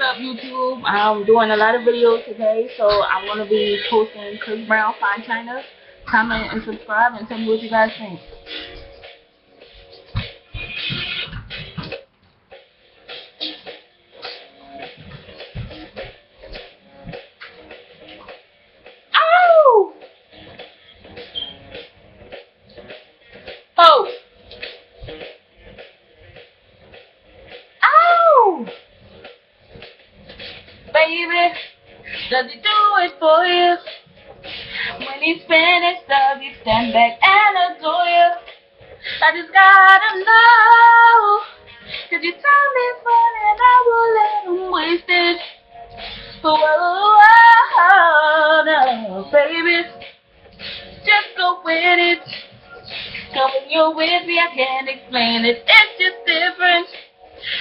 up, YouTube? I'm doing a lot of videos today, so I'm going to be posting Chris Brown, Fine China. Comment and subscribe and tell me what you guys think. Ow! Oh! Ow! Baby, does he do it for you? When he's finished, does he stand back and adore you? I just gotta know. Cause you tell me fun and I will let him waste it. Oh, no, baby. Just go with it. Cause when you're with me, I can't explain it. It's just different.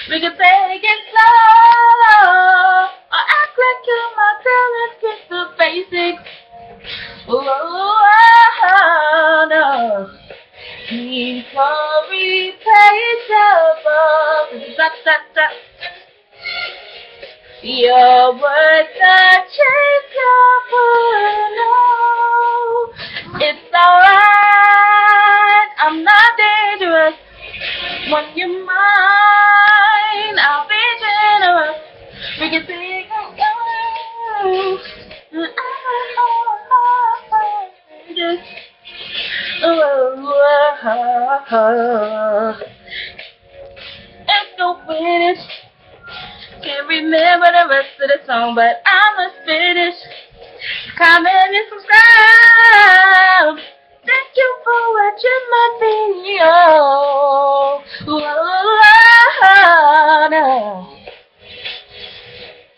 We can take it slow. Or act like you're my girl. Let's get the basics. Oh, no. Keep replaceable. Your words are changeable. It's alright. I'm not dangerous. When you're mine, I'll be generous. We can take it slow. Let's go with it. Can't remember the rest of the song, but I must finish. Comment and subscribe. Thank you for watching my video. Oh, no.